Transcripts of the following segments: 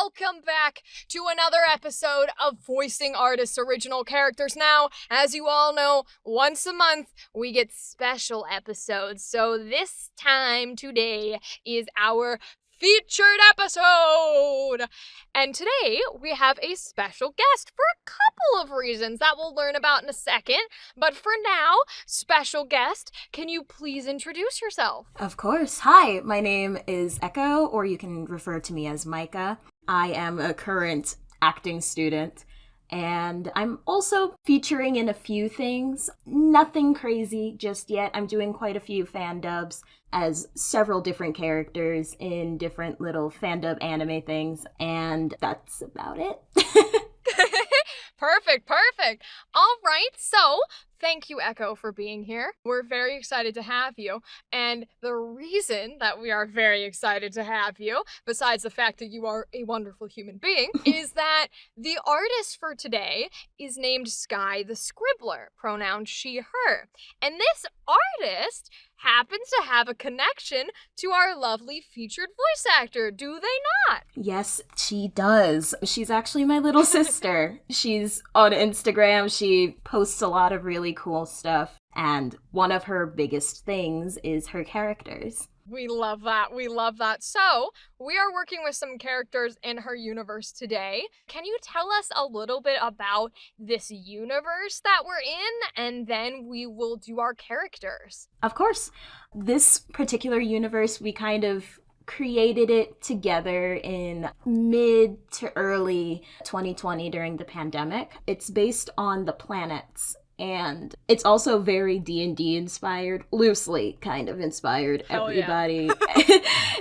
welcome back to another episode of Voicing Artists' Original Characters. Now, as you all know, once a month we get special episodes, so this time today is our featured episode! And today we have a special guest for a couple of reasons that we'll learn about in a second. But for now, special guest, can you please introduce yourself? Of course. Hi, my name is Echo, or you can refer to me as Micah. I am a current acting student, and I'm also featuring in a few things. Nothing crazy just yet. I'm doing quite a few fan dubs as several different characters in different little fan dub anime things, and that's about it. Perfect. All right, so thank you, Echo, for being here. We're very excited to have you. And the reason that we are very excited to have you, besides the fact that you are a wonderful human being, is that the artist for today is named SkytheSkyrbler, pronoun she, her. And this artist happens to have a connection to our lovely featured voice actor, do they not? Yes, she does. She's actually my little sister. She's on Instagram. She posts a lot of really cool stuff, and one of her biggest things is her characters. We love that. So, we are working with some characters in her universe today. Can you tell us a little bit about this universe that we're in, and then we will do our characters? Of course. This particular universe, we kind of created it together in mid to early 2020 during the pandemic. It's based on the planets. And it's also very D&D inspired, loosely kind of inspired, everybody. Yeah.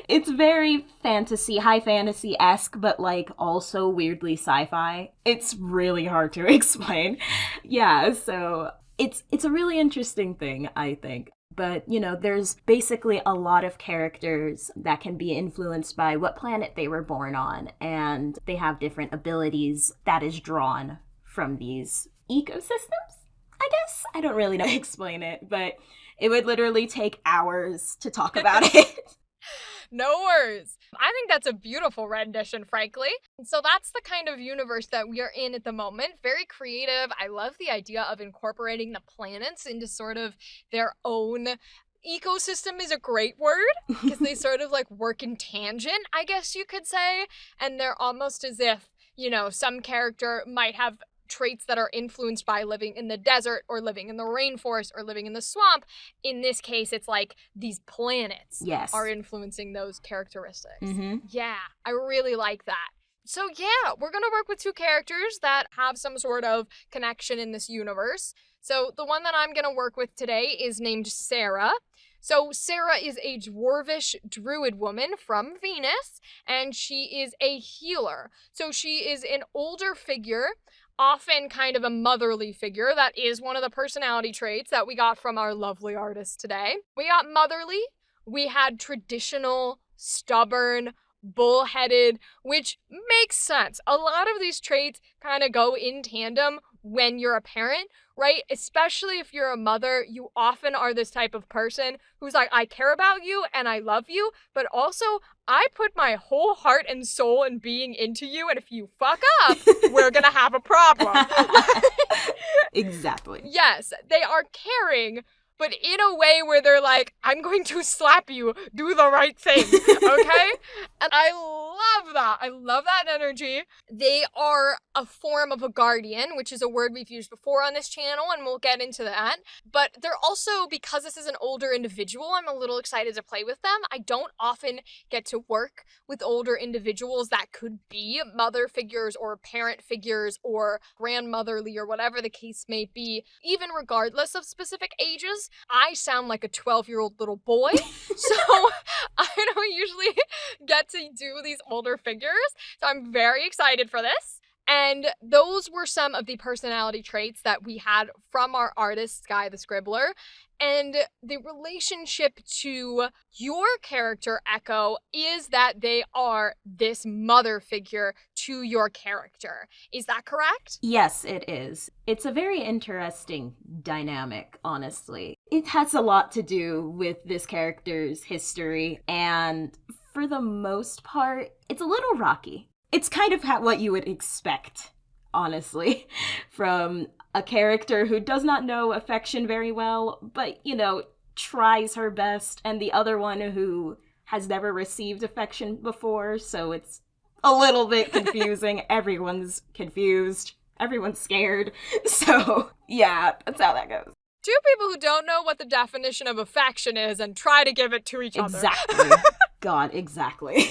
It's very fantasy, high fantasy-esque, but like also weirdly sci-fi. It's really hard to explain. Yeah, so it's a really interesting thing, I think. But, you know, there's basically a lot of characters that can be influenced by what planet they were born on, and they have different abilities that is drawn from these ecosystems. I guess. I don't really know how to explain it, but it would literally take hours to talk about it. No worries. I think that's a beautiful rendition, frankly. So that's the kind of universe that we are in at the moment. Very creative. I love the idea of incorporating the planets into sort of their own ecosystem is a great word, because they sort of like work in tangent, I guess you could say. And they're almost as if, you know, some character might have traits that are influenced by living in the desert or living in the rainforest or living in the swamp. In this case, it's like these planets are influencing those characteristics. Mm-hmm. Yeah, I really like that. So yeah, we're going to work with two characters that have some sort of connection in this universe. So the one that I'm going to work with today is named Sarah. So Sarah is a dwarvish druid woman from Venus, and she is a healer. So she is an older figure, often kind of a motherly figure. That is one of the personality traits that we got from our lovely artist today. We got motherly, we had traditional, stubborn, bullheaded, which makes sense. A lot of these traits kind of go in tandem when you're a parent, right? Especially if you're a mother, you often are this type of person who's like, I care about you and I love you, but also I put my whole heart and soul and being into you, and if you fuck up, we're gonna have a problem. Exactly. Yes, they are caring, but in a way where they're like, I'm going to slap you, do the right thing, okay? And I love that. I love that energy. They are a form of a guardian, which is a word we've used before on this channel, and we'll get into that. But they're also, because this is an older individual, I'm a little excited to play with them. I don't often get to work with older individuals that could be mother figures or parent figures or grandmotherly or whatever the case may be, even regardless of specific ages. I sound like a 12-year-old little boy, so I don't usually get to do these older figures, so I'm very excited for this. And those were some of the personality traits that we had from our artist, SkytheSkyrbler. And the relationship to your character, Echo, is that they are this mother figure to your character. Is that correct? Yes, it is. It's a very interesting dynamic, honestly. It has a lot to do with this character's history, and for the most part, it's a little rocky. It's kind of what you would expect, honestly, from a character who does not know affection very well, but, tries her best, and the other one who has never received affection before, so it's a little bit confusing. Everyone's confused. Everyone's scared. So, yeah, that's how that goes. Two people who don't know what the definition of affection is and try to give it to each other. Exactly. God, exactly.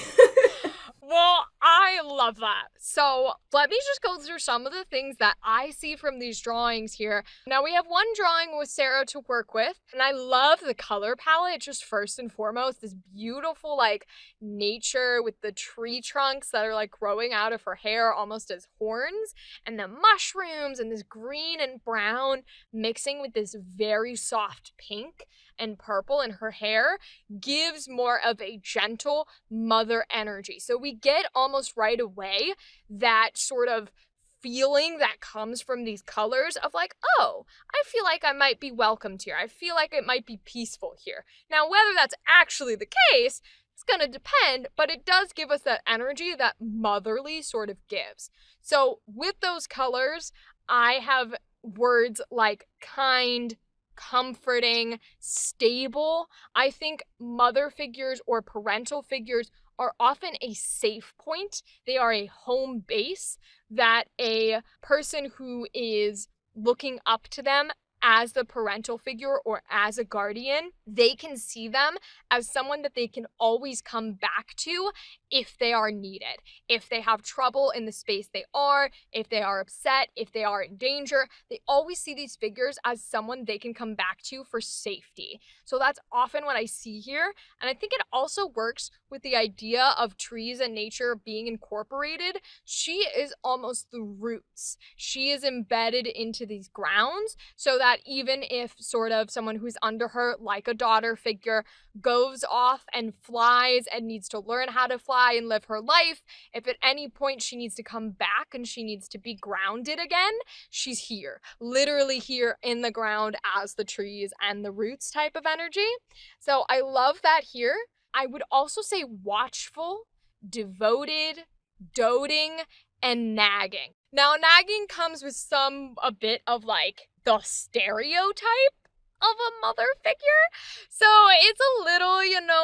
Well, I love that. So let me just go through some of the things that I see from these drawings here. Now we have one drawing with Sarah to work with, and I love the color palette. Just first and foremost, this beautiful like nature with the tree trunks that are like growing out of her hair almost as horns, and the mushrooms and this green and brown mixing with this very soft pink and purple in her hair gives more of a gentle mother energy. So we get almost right away that sort of feeling that comes from these colors of like, oh, I feel like I might be welcomed here. I feel like it might be peaceful here. Now, whether that's actually the case, it's going to depend, but it does give us that energy that motherly sort of gives. So with those colors, I have words like kind, comforting, stable. I think mother figures or parental figures are often a safe point. They are a home base that a person who is looking up to them as the parental figure or as a guardian, they can see them as someone that they can always come back to if they are needed. If they have trouble in the space they are, if they are upset, if they are in danger, they always see these figures as someone they can come back to for safety. So that's often what I see here. And I think it also works with the idea of trees and nature being incorporated. She is almost the roots. She is embedded into these grounds so that even if sort of someone who's under her, like a daughter figure, goes off and flies and needs to learn how to fly and live her life, if at any point she needs to come back and she needs to be grounded again, she's here, literally here in the ground as the trees and the roots type of energy. So I love that here. I would also say watchful, devoted, doting, and nagging. Now, nagging comes with a bit of like the stereotype of a mother figure. So it's a little,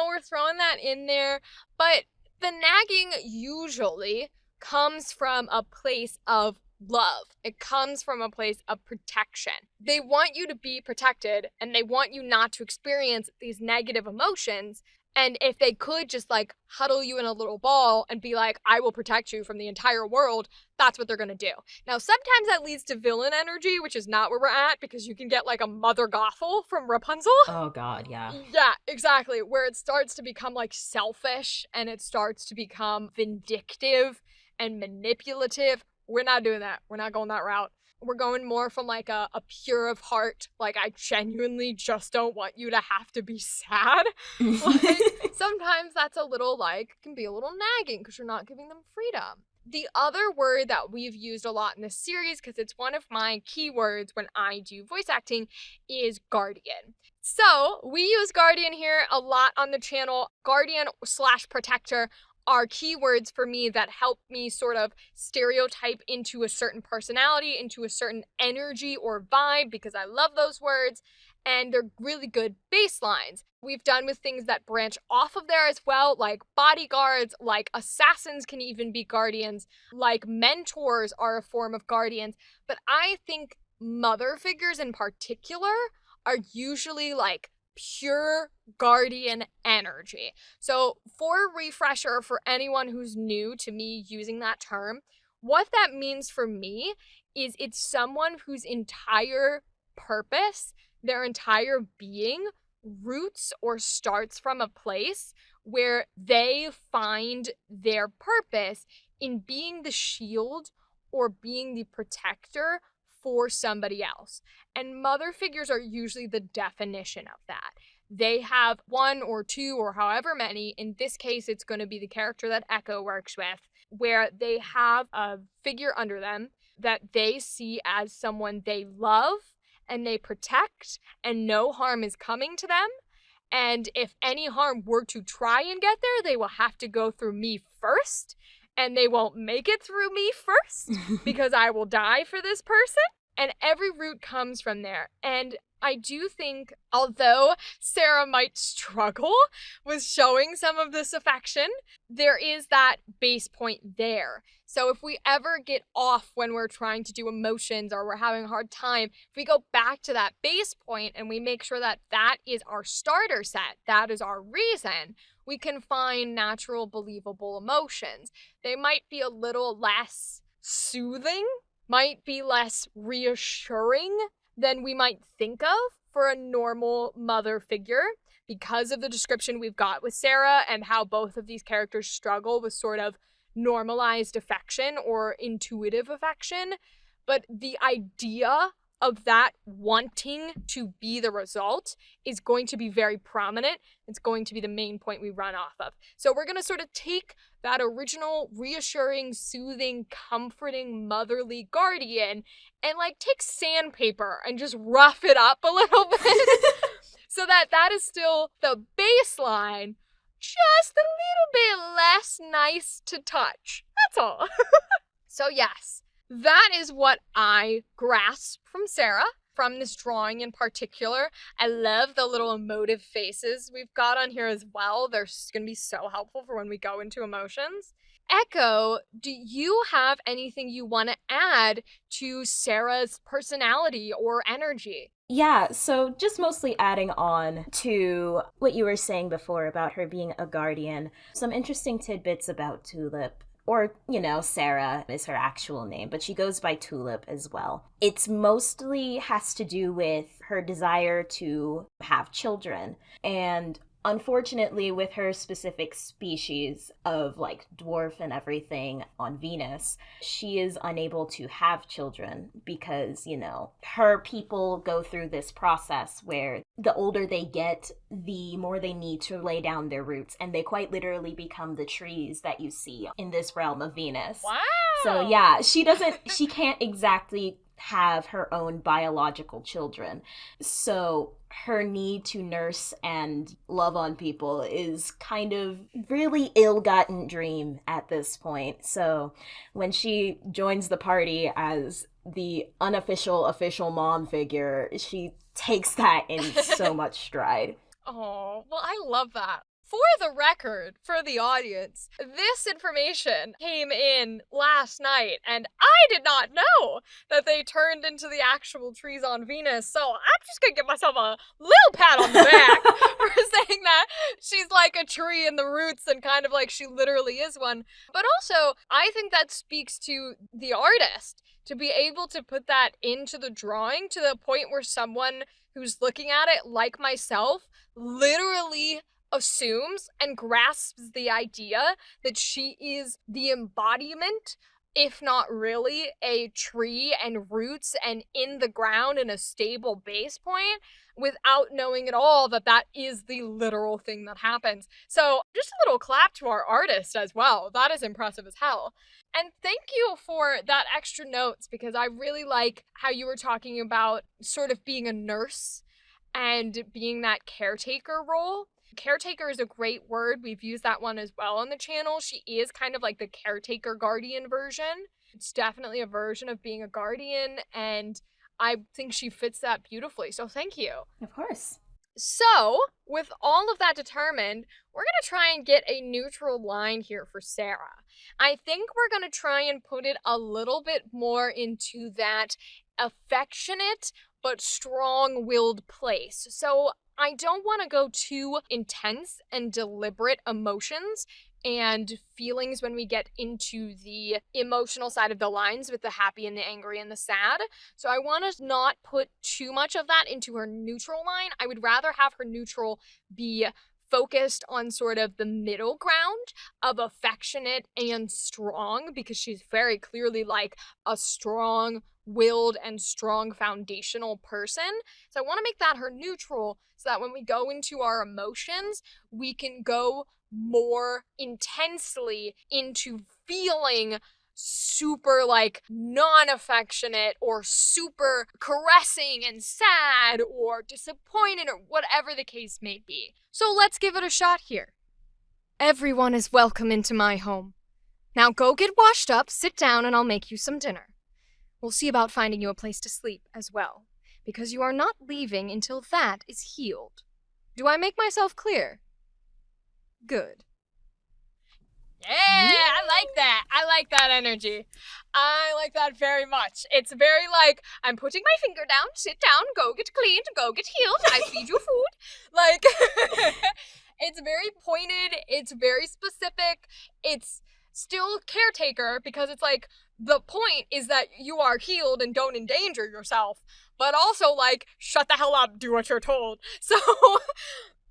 we're throwing that in there. But the nagging usually comes from a place of love. It comes from a place of protection. They want you to be protected and they want you not to experience these negative emotions. And if they could just like huddle you in a little ball and be like, I will protect you from the entire world, that's what they're going to do. Now, sometimes that leads to villain energy, which is not where we're at, because you can get like a Mother Gothel from Rapunzel. Oh, God, yeah. Yeah, exactly. Where it starts to become like selfish and it starts to become vindictive and manipulative. We're not doing that. We're not going that route. We're going more from like a pure of heart. Like, I genuinely just don't want you to have to be sad. Like, sometimes that's a little like, can be a little nagging because you're not giving them freedom. The other word that we've used a lot in this series, because it's one of my keywords when I do voice acting, is guardian. So we use guardian here a lot on the channel. Guardian/protector are keywords for me that help me sort of stereotype into a certain personality, into a certain energy or vibe, because I love those words, and they're really good baselines. We've done with things that branch off of there as well, like bodyguards, like assassins can even be guardians, like mentors are a form of guardians, but I think mother figures in particular are usually like pure guardian energy. So for a refresher for anyone who's new to me using that term, what that means for me is it's someone whose entire purpose, their entire being, roots or starts from a place where they find their purpose in being the shield or being the protector for somebody else. And mother figures are usually the definition of that. They have one or two or however many. In this case, it's going to be the character that Echo works with, where they have a figure under them that they see as someone they love and they protect, and no harm is coming to them. And if any harm were to try and get there, they will have to go through me first. and they won't make it through me first because I will die for this person. And every root comes from there. And I do think, although Sarah might struggle with showing some of this affection, there is that base point there. So if we ever get off when we're trying to do emotions or we're having a hard time, if we go back to that base point and we make sure that that is our starter set, that is our reason, we can find natural, believable emotions. They might be a little less soothing, might be less reassuring than we might think of for a normal mother figure because of the description we've got with Sarah and how both of these characters struggle with sort of normalized affection or intuitive affection. But the idea of that wanting to be the result is going to be very prominent. It's going to be the main point we run off of. So we're going to sort of take that original reassuring, soothing, comforting, motherly guardian and like take sandpaper and just rough it up a little bit so that that is still the baseline, just a little bit less nice to touch. That's all. So yes, that is what I grasp from Sarah, from this drawing in particular. I love the little emotive faces we've got on here as well. They're going to be so helpful for when we go into emotions. Echo, do you have anything you want to add to Sarah's personality or energy? Yeah, so just mostly adding on to what you were saying before about her being a guardian, some interesting tidbits about Tulip. Or, Sarah is her actual name, but she goes by Tulip as well. It's mostly has to do with her desire to have children. And unfortunately, with her specific species of like dwarf and everything on Venus, she is unable to have children because, her people go through this process where the older they get, the more they need to lay down their roots. And they quite literally become the trees that you see in this realm of Venus. Wow. So yeah, she can't exactly have her own biological children. So her need to nurse and love on people is kind of really ill-gotten dream at this point. So when she joins the party as the unofficial official mom figure, she takes that in so much stride. Oh, well, I love that. For the record, for the audience, this information came in last night, and I did not know that they turned into the actual trees on Venus, so I'm just gonna give myself a little pat on the back for saying that she's like a tree in the roots and kind of like she literally is one. But also, I think that speaks to the artist to be able to put that into the drawing to the point where someone who's looking at it, like myself, literally assumes and grasps the idea that she is the embodiment, if not really, a tree and roots and in the ground in a stable base point without knowing at all that that is the literal thing that happens. So just a little clap to our artist as well. That is impressive as hell. And thank you for that extra notes because I really like how you were talking about sort of being a nurse and being that caretaker role. Caretaker is a great word. We've used that one as well on the channel. She is kind of like the caretaker guardian version. It's definitely a version of being a guardian, and I think she fits that beautifully. So thank you. Of course. So, with all of that determined, we're going to try and get a neutral line here for Sarah. I think we're going to try and put it a little bit more into that affectionate but strong-willed place. So I don't want to go too intense and deliberate emotions and feelings when we get into the emotional side of the lines with the happy and the angry and the sad. So I want to not put too much of that into her neutral line. I would rather have her neutral be focused on sort of the middle ground of affectionate and strong, because she's very clearly like a strong-willed and strong foundational person. So I want to make that her neutral so that when we go into our emotions, we can go more intensely into feeling super like non-affectionate or super caressing and sad or disappointed or whatever the case may be. So let's give it a shot here. Everyone is welcome into my home. Now go get washed up, sit down, and I'll make you some dinner. We'll see about finding you a place to sleep as well, because you are not leaving until that is healed. Do I make myself clear? Good. Yeah, I like that. I like that energy. I like that very much. It's very like, I'm putting my finger down, sit down, go get cleaned, go get healed, I feed you food. Like, it's very pointed, it's very specific, it's still caretaker because it's like, the point is that you are healed and don't endanger yourself, but also like, shut the hell up, do what you're told. So,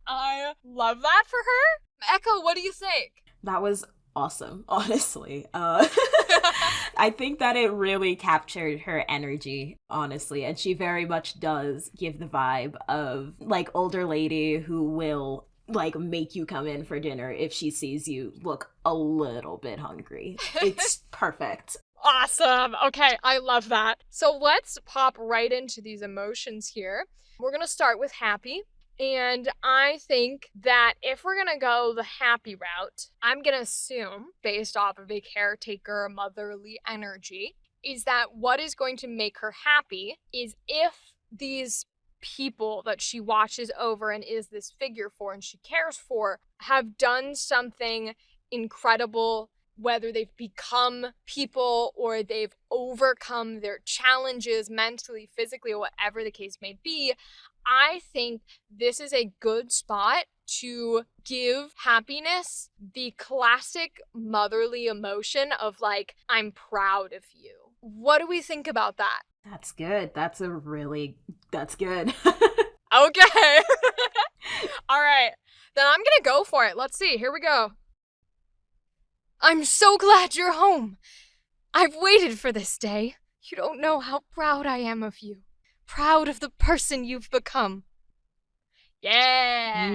I love that for her. Echo, what do you think? That was awesome, honestly. I think that it really captured her energy, honestly, and she very much does give the vibe of, like, older lady who will, like, make you come in for dinner if she sees you look a little bit hungry. It's perfect. Awesome. Okay, I love that. So let's pop right into these emotions here. We're going to start with happy. And I think that if we're going to go the happy route, I'm going to assume, based off of a caretaker, motherly energy, is that what is going to make her happy is if these people that she watches over and is this figure for and she cares for have done something incredible, whether they've become people or they've overcome their challenges mentally, physically, or whatever the case may be. I think this is a good spot to give happiness the classic motherly emotion of like, I'm proud of you. What do we think about that? That's good. That's good. Okay. All right. Then I'm going to go for it. Let's see. Here we go. I'm so glad you're home. I've waited for this day. You don't know how proud I am of you. Proud of the person you've become. Yeah.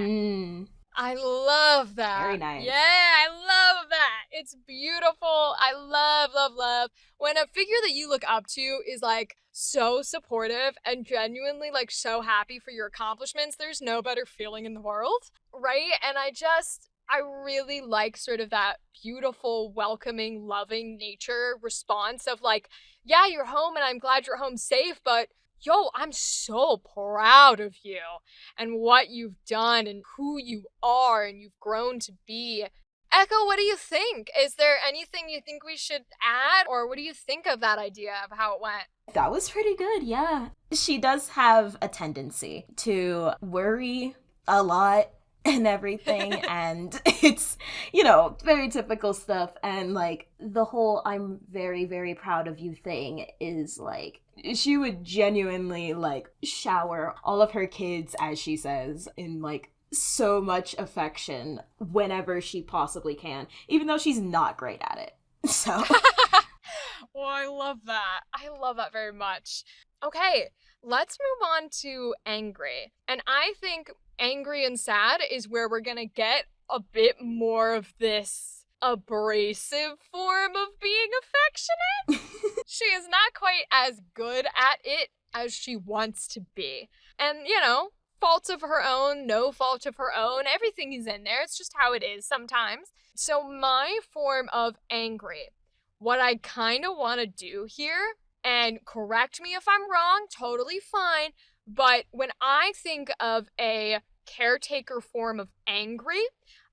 I love that. Very nice. Yeah, I love that. It's beautiful. I love, love, love. When a figure that you look up to is like so supportive and genuinely like so happy for your accomplishments, there's no better feeling in the world, right? And I really like sort of that beautiful, welcoming, loving nature response of like, yeah, you're home and I'm glad you're home safe, but yo, I'm so proud of you and what you've done and who you are and you've grown to be. Echo, what do you think? Is there anything you think we should add, or what do you think of that idea of how it went? That was pretty good, yeah. She does have a tendency to worry a lot and everything, and it's, you know, very typical stuff, and like the whole I'm very, very proud of you thing is like, she would genuinely like shower all of her kids, as she says, in like so much affection whenever she possibly can, even though she's not great at it. So Well, I love that. I love that very much. Okay, let's move on to angry. And I think angry and sad is where we're gonna get a bit more of this abrasive form of being affectionate. She is not quite as good at it as she wants to be. And, you know, faults of her own, no fault of her own, everything is in there. It's just how it is sometimes. So my form of angry, what I kind of want to do here, and correct me if I'm wrong, totally fine, but when I think of a caretaker form of angry,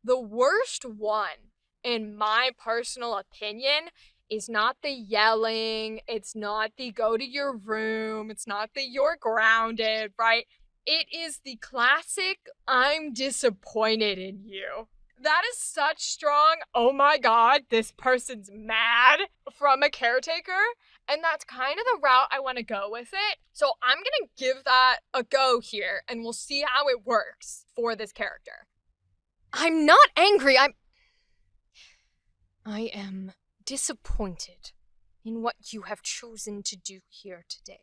the worst one, in my personal opinion, is not the yelling, it's not the go to your room, it's not the you're grounded, right? It is the classic, I'm disappointed in you. That is such strong, oh my god, this person's mad from a caretaker. And that's kind of the route I want to go with it. So I'm going to give that a go here, and we'll see how it works for this character. I'm not angry, I am disappointed in what you have chosen to do here today.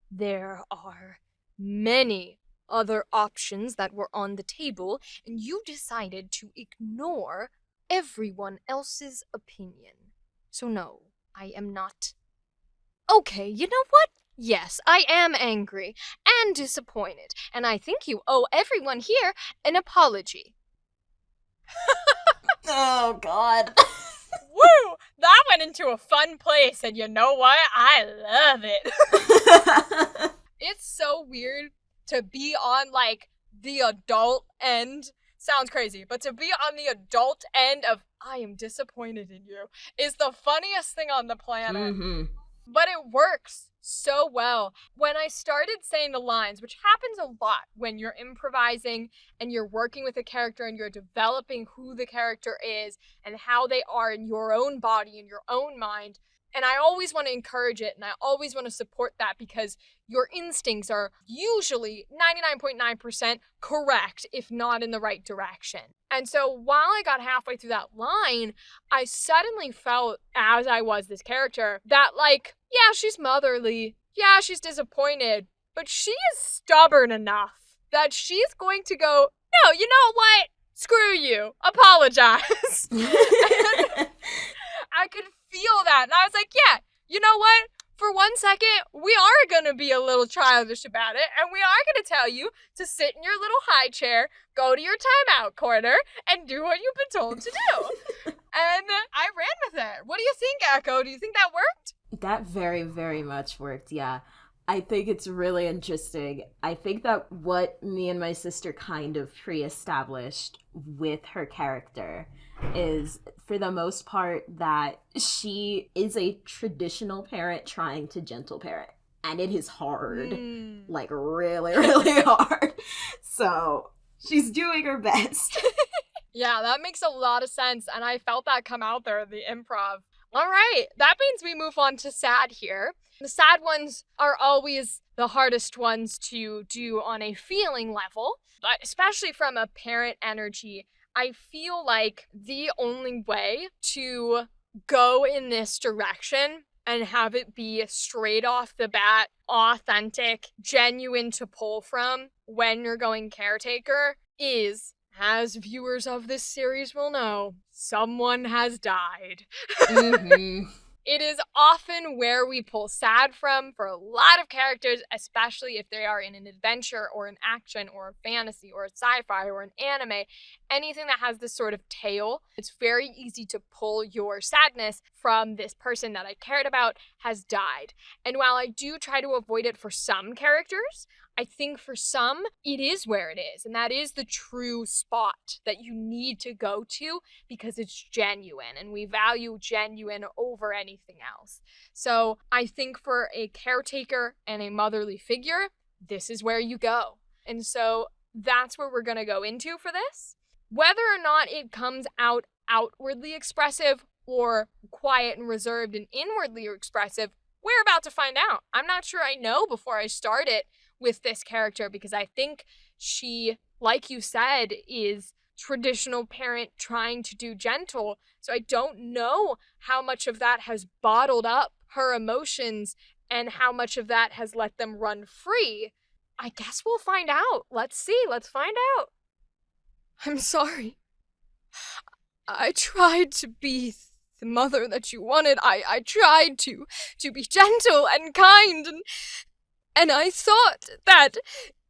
There are many other options that were on the table, and you decided to ignore everyone else's opinion. So no, I am not. Okay, you know what? Yes, I am angry and disappointed, and I think you owe everyone here an apology. oh god. Woo! went into a fun place, and you know what? I love it. It's so weird to be on, like, the adult end. Sounds crazy, but to be on the adult end of, I am disappointed in you, is the funniest thing on the planet. Mm-hmm. But it works so well. When I started saying the lines, which happens a lot when you're improvising and you're working with a character and you're developing who the character is and how they are in your own body, in your own mind. And I always want to encourage it, and I always want to support that, because your instincts are usually 99.9% correct, if not in the right direction. And so while I got halfway through that line, I suddenly felt, as I was this character, that, like, yeah, she's motherly, yeah, she's disappointed, but she is stubborn enough that she's going to go, no, you know what? Screw you. Apologize. I could feel that. And I was like, yeah, you know what? For 1 second, we are going to be a little childish about it. And we are going to tell you to sit in your little high chair, go to your timeout corner, and do what you've been told to do. And I ran with it. What do you think, Echo? Do you think that worked? That very, very much worked, yeah. I think it's really interesting. I think that what me and my sister kind of pre-established with her character is, for the most part, that she is a traditional parent trying to gentle parent. And it is hard. Like, really, really hard. So, she's doing her best. Yeah, that makes a lot of sense. And I felt that come out there in the improv. All right, that means we move on to sad here. The sad ones are always the hardest ones to do on a feeling level, but especially from a parent energy. I feel like the only way to go in this direction and have it be straight off the bat, authentic, genuine to pull from when you're going caretaker is, as viewers of this series will know, someone has died. Mm-hmm. It is often where we pull sad from for a lot of characters, especially if they are in an adventure or an action or a fantasy or a sci-fi or an anime, anything that has this sort of tale. It's very easy to pull your sadness from this person that I cared about has died. And while I do try to avoid it for some characters, I think for some, it is where it is. And that is the true spot that you need to go to because it's genuine. And we value genuine over anything else. So I think for a caretaker and a motherly figure, this is where you go. And so that's where we're going to go into for this. Whether or not it comes out outwardly expressive or quiet and reserved and inwardly expressive, we're about to find out. I'm not sure I know before I start it with this character, because I think she, like you said, is traditional parent trying to do gentle. So I don't know how much of that has bottled up her emotions and how much of that has let them run free. I guess we'll find out. Let's see. Let's find out. I'm sorry. I tried to be the mother that you wanted. I tried to be gentle and kind, and I thought that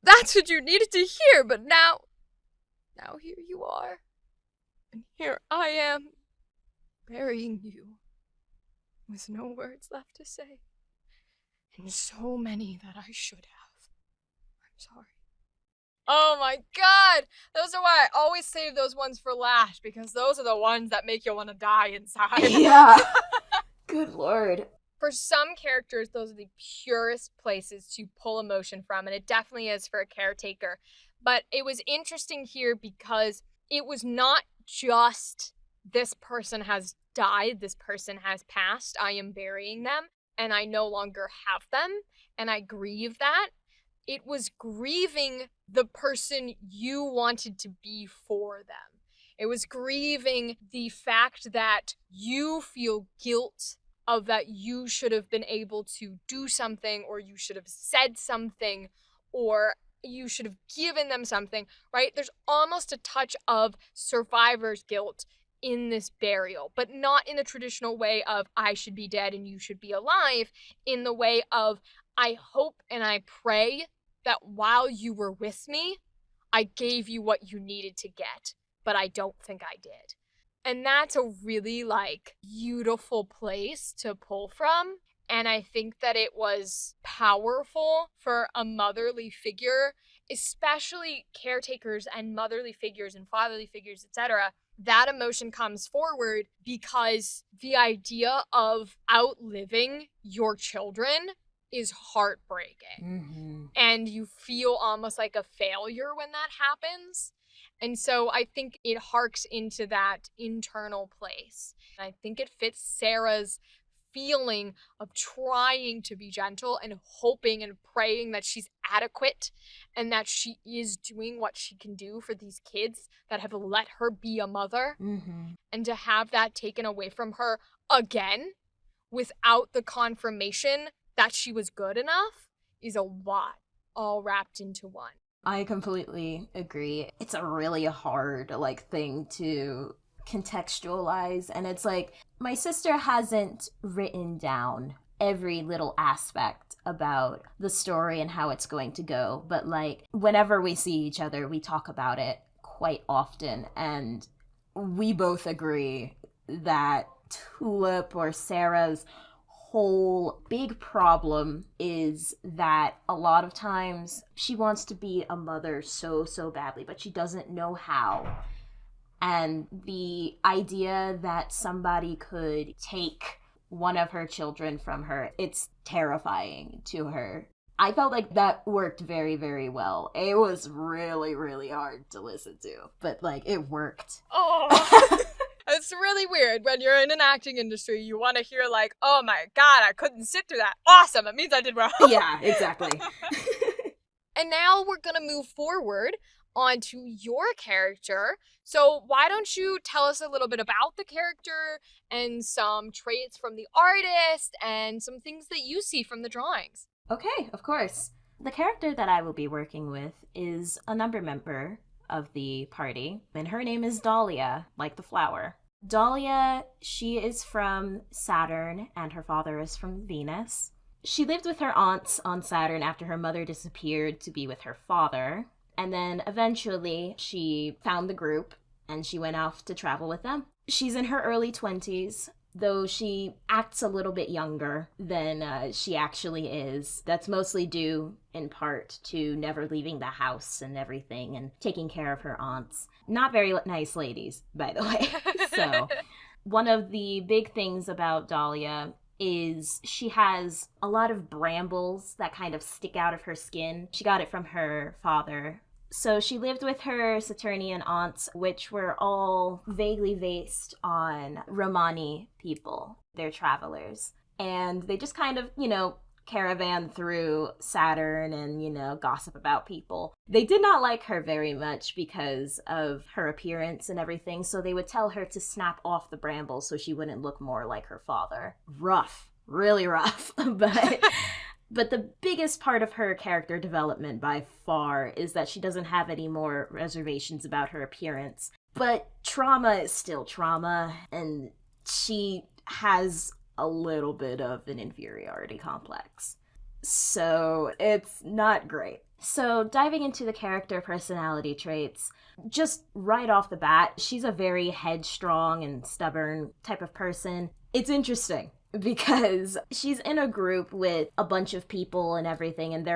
that's what you needed to hear, but now here you are. And here I am, burying you, with no words left to say, and so many that I should have. I'm sorry. Oh my god! Those are why I always save those ones for last, because those are the ones that make you want to die inside. Yeah. Good lord. For some characters, those are the purest places to pull emotion from, and it definitely is for a caretaker. But it was interesting here because it was not just this person has died, this person has passed, I am burying them, and I no longer have them, and I grieve that. It was grieving the person you wanted to be for them. It was grieving the fact that you feel guilt of that you should have been able to do something, or you should have said something, or you should have given them something, right? There's almost a touch of survivor's guilt in this burial, but not in the traditional way of I should be dead and you should be alive, in the way of I hope and I pray that while you were with me, I gave you what you needed to get, but I don't think I did. And that's a really, like, beautiful place to pull from. And I think that it was powerful for a motherly figure, especially caretakers and motherly figures and fatherly figures, etc. That emotion comes forward because the idea of outliving your children is heartbreaking. And you feel almost like a failure when that happens. And so I think it harks into that internal place. And I think it fits Sarah's feeling of trying to be gentle and hoping and praying that she's adequate and that she is doing what she can do for these kids that have let her be a mother. And to have that taken away from her again without the confirmation that she was good enough is a lot all wrapped into one. I completely agree. It's a really hard, like, thing to contextualize, and it's like, my sister hasn't written down every little aspect about the story and how it's going to go, but, like, whenever we see each other, we talk about it quite often, and we both agree that Tulip, or Sarah's, whole big problem is that a lot of times she wants to be a mother so badly, but she doesn't know how. And the idea that somebody could take one of her children from her, it's terrifying to her. I felt like that worked very, very well. It was really, really hard to listen to, but, like, it worked. Oh. It's really weird when you're in an acting industry. You want to hear, like, oh my God, I couldn't sit through that. Awesome. It means I did well. Yeah, exactly. And now we're going to move forward onto your character. So why don't you tell us a little bit about the character and some traits from the artist and some things that you see from the drawings? Okay, of course. The character that I will be working with is a number member of the party, and her name is Dahlia, like the flower. Dahlia, she is from Saturn, and her father is from Venus. She lived with her aunts on Saturn after her mother disappeared to be with her father, and then eventually she found the group, and she went off to travel with them. She's in her early 20s, though she acts a little bit younger than she actually is. That's mostly due, in part, to never leaving the house and everything and taking care of her aunts. Not very nice ladies, by the way. So, one of the big things about Dahlia is she has a lot of brambles that kind of stick out of her skin. She got it from her father. So she lived with her Saturnian aunts, which were all vaguely based on Romani people. They're travelers. And they just kind of, caravan through Saturn and, gossip about people. They did not like her very much because of her appearance and everything, so they would tell her to snap off the brambles so she wouldn't look more like her father. Rough. Really rough. But the biggest part of her character development by far is that she doesn't have any more reservations about her appearance. But trauma is still trauma, and she has a little bit of an inferiority complex. So it's not great. So diving into the character personality traits, just right off the bat, she's a very headstrong and stubborn type of person. It's interesting because she's in a group with a bunch of people and everything, and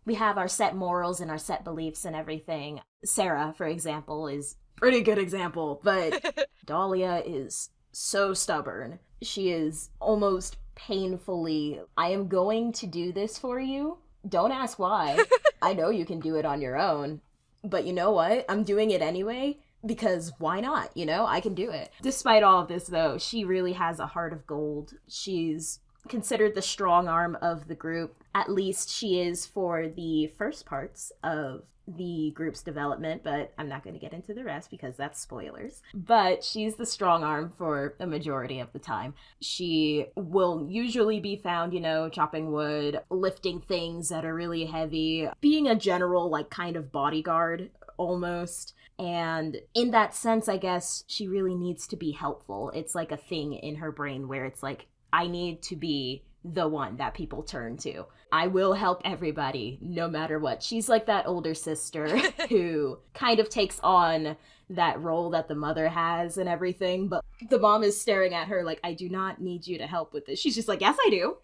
we have our set morals and our set beliefs and everything. Sarah, for example, is a pretty good example, but Dahlia is so stubborn. She is almost painfully, I am going to do this for you. Don't ask why. I know you can do it on your own, but you know what? I'm doing it anyway. Because why not? I can do it. Despite all of this, though, she really has a heart of gold. She's considered the strong arm of the group. At least she is for the first parts of the group's development, but I'm not going to get into the rest because that's spoilers. But she's the strong arm for a majority of the time. She will usually be found, chopping wood, lifting things that are really heavy, being a general, kind of bodyguard almost. And in that sense, I guess she really needs to be helpful. It's like a thing in her brain where it's like, I need to be the one that people turn to. I will help everybody no matter what. She's like that older sister who kind of takes on that role that the mother has and everything, but the mom is staring at her like, I do not need you to help with this. She's just like, yes, I do.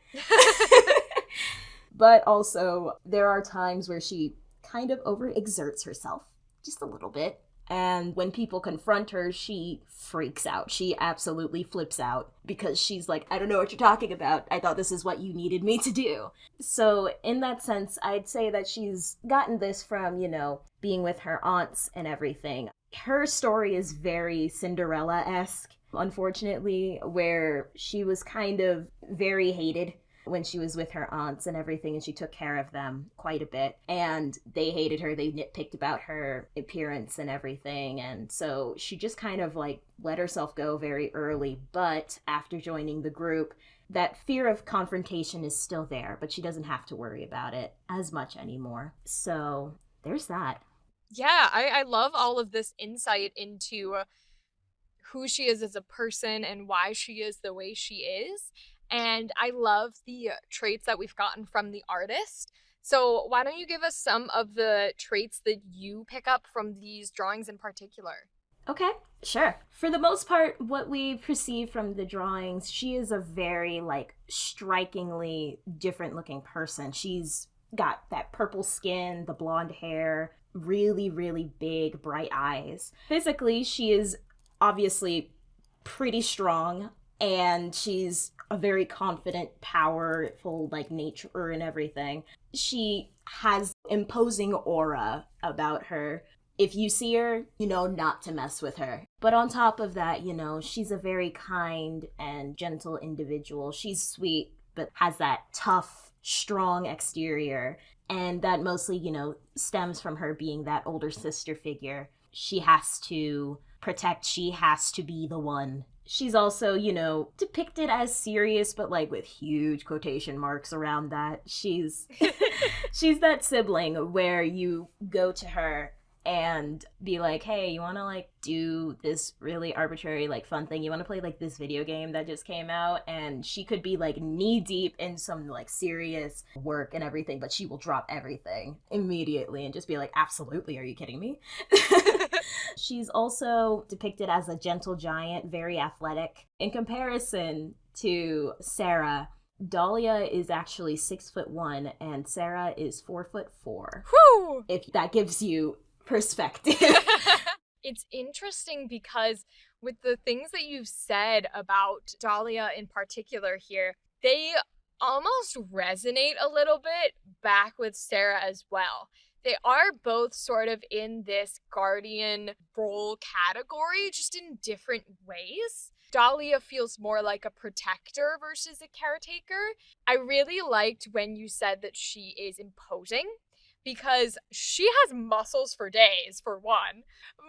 But also, there are times where she kind of overexerts herself just a little bit. And when people confront her, she freaks out. She absolutely flips out because she's like, I don't know what you're talking about. I thought this is what you needed me to do. So in that sense, I'd say that she's gotten this from, being with her aunts and everything. Her story is very Cinderella-esque, unfortunately, where she was kind of very hated when she was with her aunts and everything, and she took care of them quite a bit, and they hated her. They nitpicked about her appearance and everything, and so she just kind of like let herself go very early. But after joining the group, that fear of confrontation is still there, but she doesn't have to worry about it as much anymore. So there's that. Yeah, I love all of this insight into who she is as a person and why she is the way she is. And I love the traits that we've gotten from the artist. So why don't you give us some of the traits that you pick up from these drawings in particular? Okay, sure. For the most part, what we perceive from the drawings, she is a very, strikingly different looking person. She's got that purple skin, the blonde hair, really, really big, bright eyes. Physically, she is obviously pretty strong, and she's a very confident, powerful, nature and everything. She has imposing aura about her. If you see her, you know not to mess with her. But on top of that, she's a very kind and gentle individual. She's sweet, but has that tough, strong exterior. And that mostly, stems from her being that older sister figure. She has to protect, she has to be the one. She's also, depicted as serious, but with huge quotation marks around that. She's that sibling where you go to her and be like, hey, you want to do this really arbitrary fun thing? You want to play this video game that just came out? And she could be knee deep in some serious work and everything, but she will drop everything immediately and just be like, absolutely, are you kidding me? She's also depicted as a gentle giant, very athletic. In comparison to Sarah, Dahlia is actually 6'1" and Sarah is 4'4". Whew! If that gives you perspective. It's interesting because with the things that you've said about Dahlia in particular here, they almost resonate a little bit back with Sarah as well. They are both sort of in this guardian role category, just in different ways. Dahlia feels more like a protector versus a caretaker. I really liked when you said that she is imposing, because she has muscles for days, for one.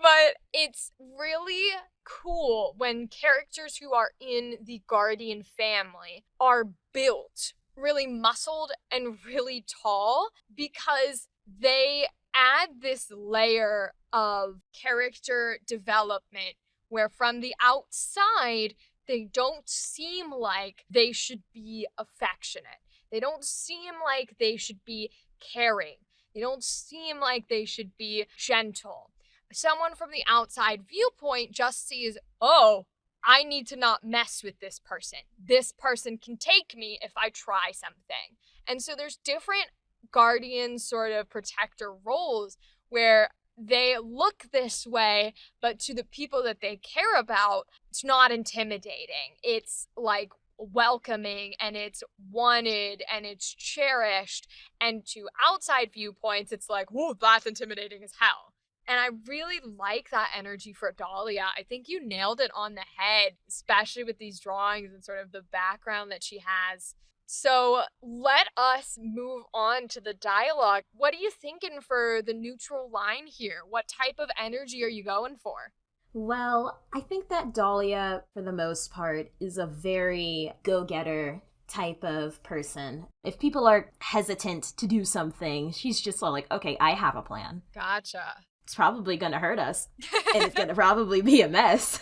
But it's really cool when characters who are in the Guardian family are built really muscled and really tall, because they add this layer of character development where from the outside, they don't seem like they should be affectionate. They don't seem like they should be caring. They don't seem like they should be gentle. Someone from the outside viewpoint just sees, oh, I need to not mess with this person. This person can take me if I try something. And so there's different guardian sort of protector roles where they look this way, but to the people that they care about, it's not intimidating. It's welcoming, and it's wanted, and it's cherished. And to outside viewpoints, it's whoa, that's intimidating as hell. And I really like that energy for Dahlia. I think you nailed it on the head, especially with these drawings and sort of the background that she has. So let us move on to the dialogue. What are you thinking for the neutral line here? What type of energy are you going for? Well, I think that Dahlia, for the most part, is a very go-getter type of person. If people are hesitant to do something, she's just like, okay, I have a plan. Gotcha. it's probably going to hurt us and it's going to probably be a mess,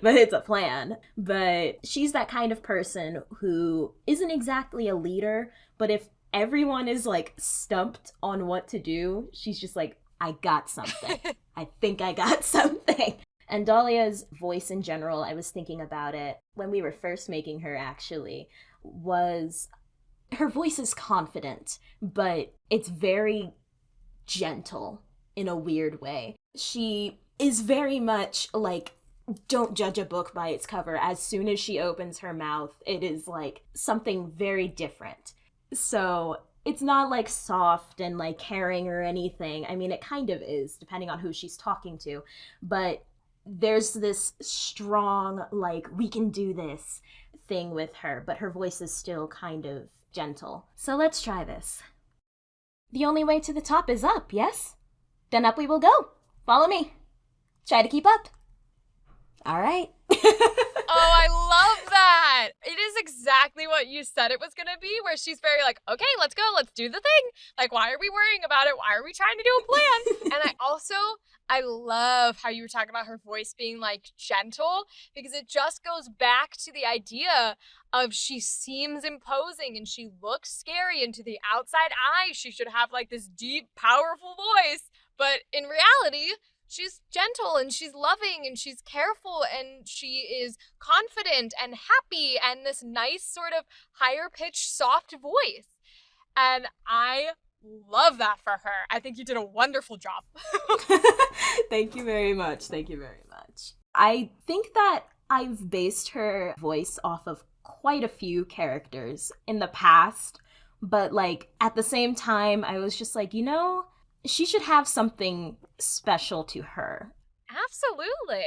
but it's a plan. But she's that kind of person who isn't exactly a leader, but if everyone is like stumped on what to do, she's just like, I got something. I think I got something. And Dahlia's voice in general, I was thinking about it when we were first making her actually, was her voice is confident, but it's very gentle in a weird way. She is very much like, don't judge a book by its cover. As soon as she opens her mouth, it is like something very different. So it's not like soft and like caring or anything. I mean, it kind of is, depending on who she's talking to. But there's this strong, like, we can do this thing with her, but her voice is still kind of gentle. So let's try this. The only way to the top is up, yes? Then up we will go. Follow me. Try to keep up. All right. Oh, I love that. It is exactly what you said it was going to be, where she's very like, okay, let's go. Let's do the thing. Like, why are we worrying about it? Why are we trying to do a plan? And I love how you were talking about her voice being like gentle, because it just goes back to the idea of she seems imposing and she looks scary, and to the outside eye, she should have like this deep, powerful voice. But in reality, she's gentle and she's loving and she's careful and she is confident and happy and this nice sort of higher pitched, soft voice. And I love that for her. I think you did a wonderful job. Thank you very much. Thank you very much. I think that I've based her voice off of quite a few characters in the past, but like at the same time, I was just like, she should have something special to her. Absolutely.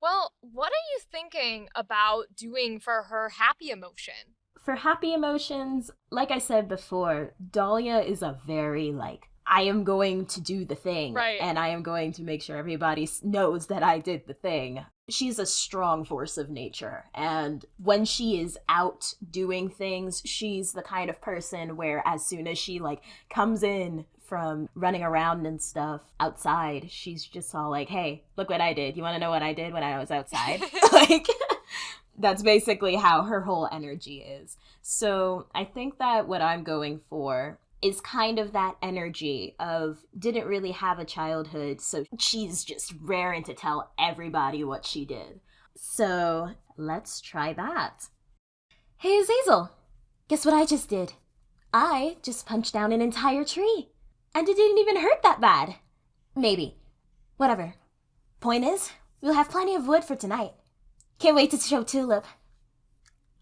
Well, what are you thinking about doing for her happy emotion? For happy emotions, like I said before, Dahlia is a very like, I am going to do the thing. Right. And I am going to make sure everybody knows that I did the thing. She's a strong force of nature. And when she is out doing things, she's the kind of person where as soon as she like comes in from running around and stuff outside, she's just all like, hey, look what I did. You want to know what I did when I was outside? Like, that's basically how her whole energy is. So I think that what I'm going for is kind of that energy of didn't really have a childhood, so she's just raring to tell everybody what she did. So let's try that. Hey, Azazel, guess what I just did? I just punched down an entire tree. And it didn't even hurt that bad. Maybe. Whatever. Point is, we'll have plenty of wood for tonight. Can't wait to show Tulip.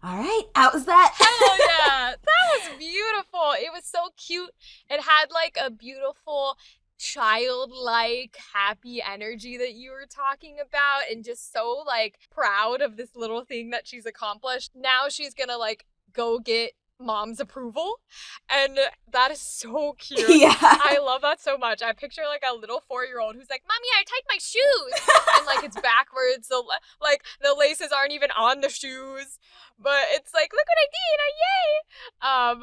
All right, how was that? Oh, yeah. That was beautiful. It was so cute. It had like a beautiful childlike happy energy that you were talking about, and just so like proud of this little thing that she's accomplished. Now she's gonna like go get mom's approval, and that is so cute. Yeah. I love that so much. I picture like a little 4-year-old who's like, Mommy, I tied my shoes, and like it's backwards, so like the laces aren't even on the shoes, but it's like, look what I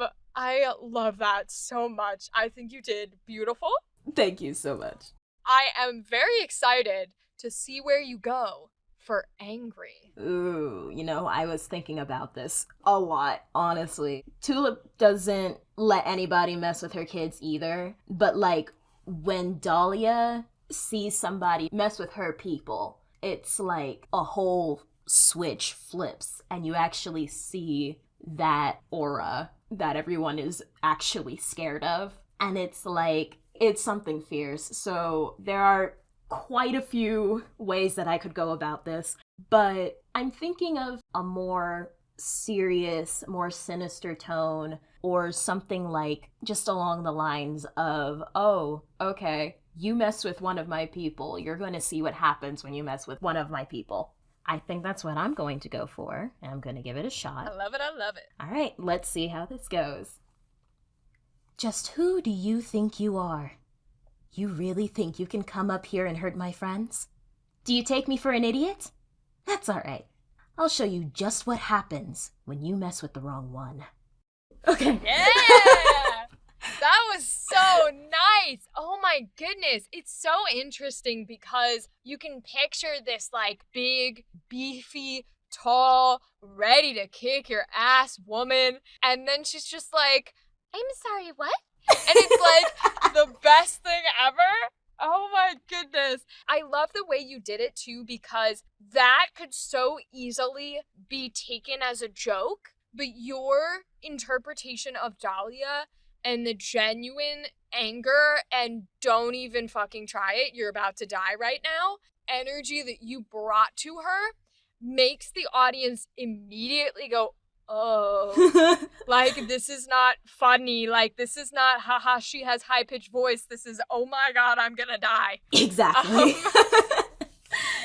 did, yay. I love that so much. I think you did beautiful. Thank you so much. I am very excited to see where you go for angry. Ooh, I was thinking about this a lot, honestly. Tulip doesn't let anybody mess with her kids either, but like when Dahlia sees somebody mess with her people, it's like a whole switch flips and you actually see that aura that everyone is actually scared of. And it's like, it's something fierce. So there are quite a few ways that I could go about this, but I'm thinking of a more serious, more sinister tone, or something like just along the lines of, oh, okay, you mess with one of my people, you're going to see what happens when you mess with one of my people. I think that's what I'm going to go for, and I'm going to give it a shot. I love it, I love it. All right, let's see how this goes. Just who do you think you are? You really think you can come up here and hurt my friends? Do you take me for an idiot? That's all right. I'll show you just what happens when you mess with the wrong one. Okay. Yeah! That was so nice. Oh my goodness. It's so interesting because you can picture this like big, beefy, tall, ready to kick your ass woman. And then she's just like, I'm sorry, what? And it's like the best thing ever. Oh my goodness. I love the way you did it too, because that could so easily be taken as a joke, but your interpretation of Dahlia and the genuine anger and don't even fucking try it, you're about to die right now, energy that you brought to her makes the audience immediately go, oh, like, this is not funny. Like, this is not, haha, she has high-pitched voice. This is, oh my God, I'm gonna die. Exactly.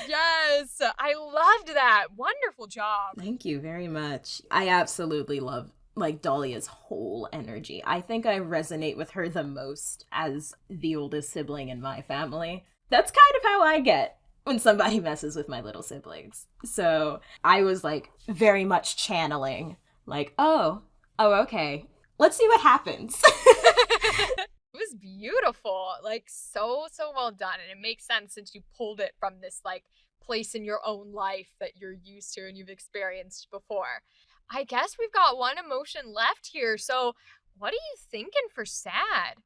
Yes, I loved that. Wonderful job. Thank you very much. I absolutely love, like, Dahlia's whole energy. I think I resonate with her the most as the oldest sibling in my family. That's kind of how I get when somebody messes with my little siblings. So I was like very much channeling, like, oh, okay, let's see what happens. It was beautiful, like so well done, and it makes sense since you pulled it from this like place in your own life that you're used to and you've experienced before. I guess we've got one emotion left here, so what are you thinking for sad?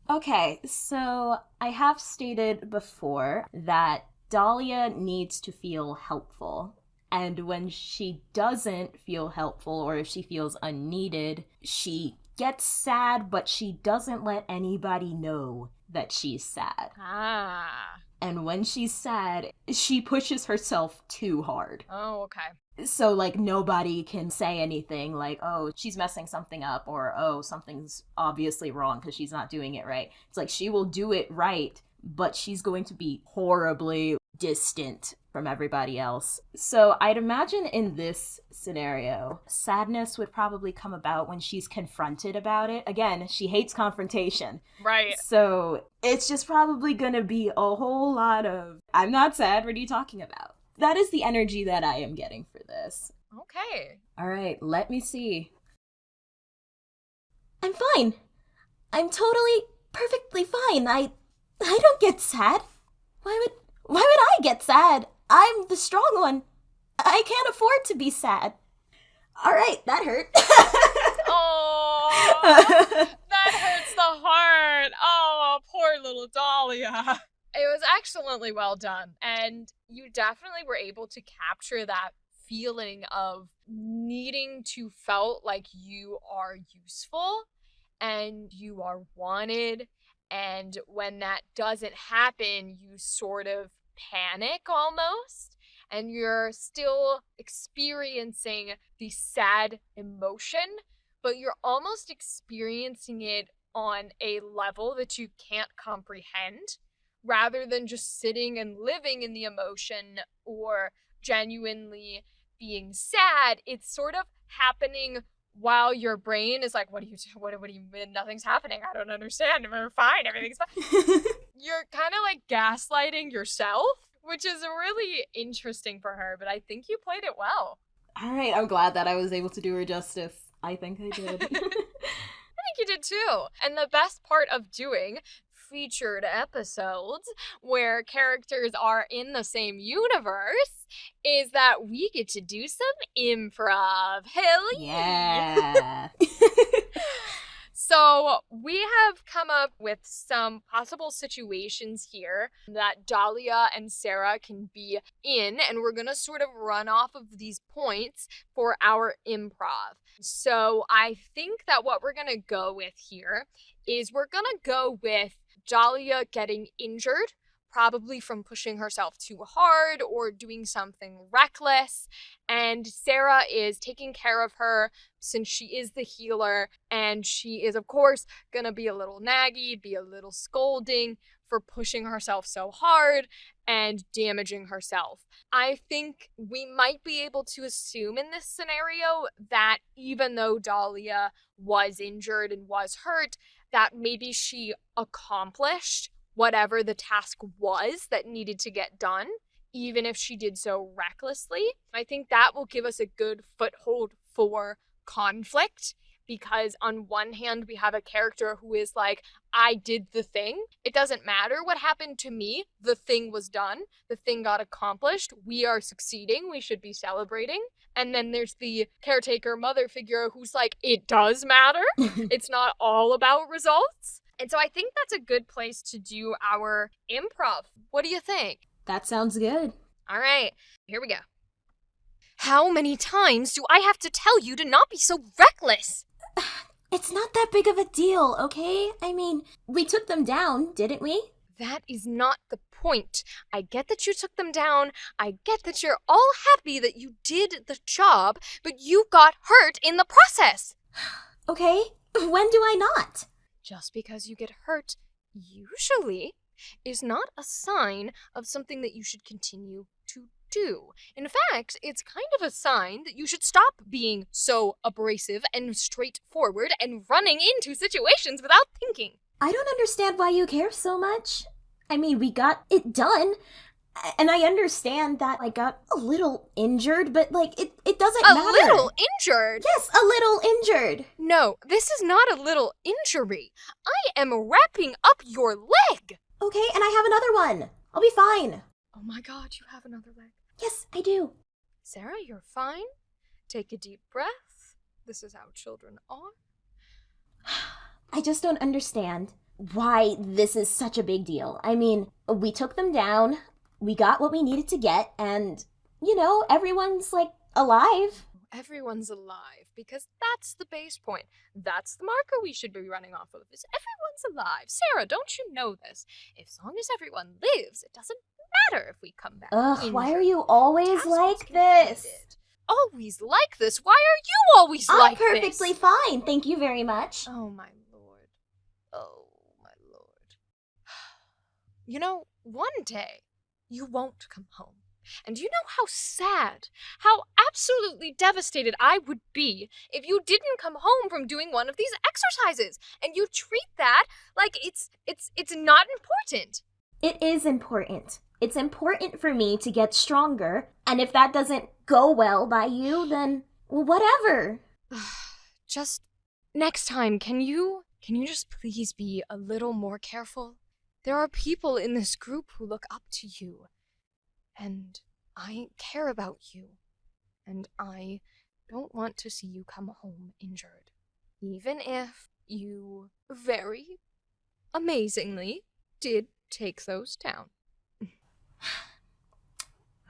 Okay, so I have stated before that Dahlia needs to feel helpful. And when she doesn't feel helpful, or if she feels unneeded, she gets sad, but she doesn't let anybody know that she's sad. Ah. And when she's sad, she pushes herself too hard. Oh, okay. So, like, nobody can say anything like, oh, she's messing something up, or, oh, something's obviously wrong because she's not doing it right. It's like she will do it right, but she's going to be horribly distant from everybody else. So I'd imagine in this scenario, sadness would probably come about when she's confronted about it. Again, she hates confrontation. Right. So it's just probably gonna be a whole lot of, I'm not sad, what are you talking about? That is the energy that I am getting for this. Okay. All right, let me see. I'm fine. I'm totally, perfectly fine. I don't get sad. Why would I get sad? I'm the strong one. I can't afford to be sad. All right, that hurt. Oh, that hurts the heart. Oh, poor little Dahlia. It was excellently well done, and you definitely were able to capture that feeling of needing to felt like you are useful and you are wanted, and when that doesn't happen, you sort of panic almost, and you're still experiencing the sad emotion, but you're almost experiencing it on a level that you can't comprehend, rather than just sitting and living in the emotion or genuinely being sad. It's sort of happening while your brain is like, what do you mean nothing's happening? I don't understand. We're fine. Everything's fine. You're kind of like gaslighting yourself, which is really interesting for her, but I think you played it well. All right, I'm glad that I was able to do her justice. I think I did. I think you did too. And the best part of doing featured episodes where characters are in the same universe is that we get to do some improv. Hell yeah. So we have come up with some possible situations here that Dahlia and Sarah can be in, and we're going to sort of run off of these points for our improv. So I think that what we're going to go with here is we're going to go with Dahlia getting injured, probably from pushing herself too hard or doing something reckless, and Sarah is taking care of her since she is the healer, and she is, of course, gonna be a little naggy, be a little scolding for pushing herself so hard and damaging herself. I think we might be able to assume in this scenario that even though Dahlia was injured and was hurt, that maybe she accomplished whatever the task was that needed to get done, even if she did so recklessly. I think that will give us a good foothold for conflict because on one hand, we have a character who is like, I did the thing. It doesn't matter what happened to me. The thing was done. The thing got accomplished. We are succeeding. We should be celebrating. And then there's the caretaker mother figure who's like, it does matter. It's not all about results. And so I think that's a good place to do our improv. What do you think? That sounds good. All right, here we go. How many times do I have to tell you to not be so reckless? It's not that big of a deal, okay? I mean, we took them down, didn't we? That is not the point. I get that you took them down. I get that you're all happy that you did the job, but you got hurt in the process. Okay, when do I not? Just because you get hurt, usually, is not a sign of something that you should continue to do. In fact, it's kind of a sign that you should stop being so abrasive and straightforward and running into situations without thinking. I don't understand why you care so much. I mean, we got it done, and I understand that I got a little injured, but, like, it doesn't matter. A little injured? Yes, a little injured. No, this is not a little injury. I am wrapping up your leg. Okay, and I have another one. I'll be fine. Oh my god, you have another leg. Yes, I do. Sarah, you're fine. Take a deep breath. This is how children are. I just don't understand why this is such a big deal. I mean, we took them down, we got what we needed to get, and, you know, everyone's, like, alive. Everyone's alive, because that's the base point. That's the marker we should be running off of, is everyone's alive. Sarah, don't you know this? As long as everyone lives, it doesn't matter if we come back. Ugh, why are you always like this? Always like this? Why are you always like this? I'm perfectly fine, thank you very much. Oh, my lord. Oh, my lord. You know, one day, you won't come home. And do you know how sad, how absolutely devastated I would be if you didn't come home from doing one of these exercises and you treat that like it's not important? It is important. It's important for me to get stronger, and if that doesn't go well by you, then whatever. Just next time, can you just please be a little more careful? There are people in this group who look up to you. And I care about you, and I don't want to see you come home injured, even if you very amazingly did take those down.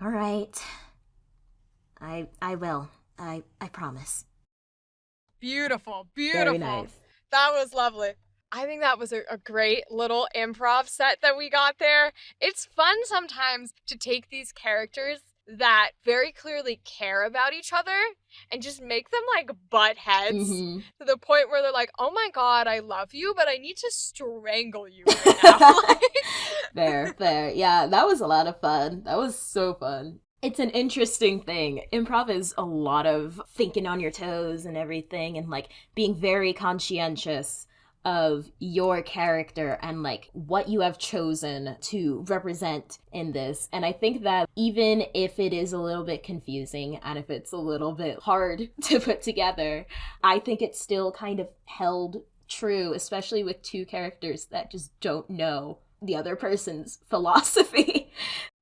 All right. I will. I promise. Beautiful, beautiful. Very nice. That was lovely. I think that was a great little improv set that we got there. It's fun sometimes to take these characters that very clearly care about each other and just make them like butt heads to the point where they're like, oh my god, I love you, but I need to strangle you right now. Fair. Yeah, that was a lot of fun. That was so fun. It's an interesting thing. Improv is a lot of thinking on your toes and everything, and like being very conscientious of your character and like what you have chosen to represent in this. And I think that even if it is a little bit confusing and if it's a little bit hard to put together, I think it's still kind of held true, especially with two characters that just don't know the other person's philosophy.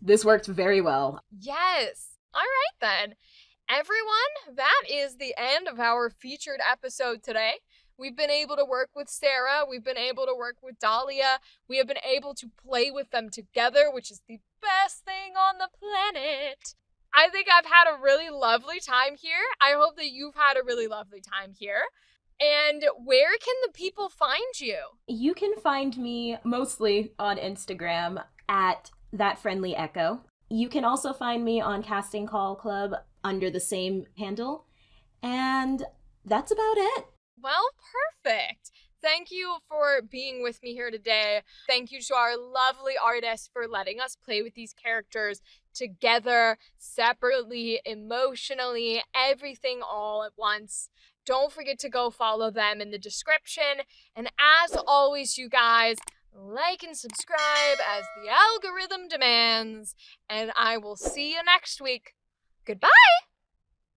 This worked very well. Yes. All right then. Everyone, that is the end of our featured episode today. We've been able to work with Sarah. We've been able to work with Dahlia. We have been able to play with them together, which is the best thing on the planet. I think I've had a really lovely time here. I hope that you've had a really lovely time here. And where can the people find you? You can find me mostly on Instagram at ThatFriendlyEcho. You can also find me on Casting Call Club under the same handle. And that's about it. Well, perfect. Thank you for being with me here today. Thank you to our lovely artists for letting us play with these characters together, separately, emotionally, everything all at once. Don't forget to go follow them in the description. And as always, you guys, like and subscribe as the algorithm demands. And I will see you next week. Goodbye!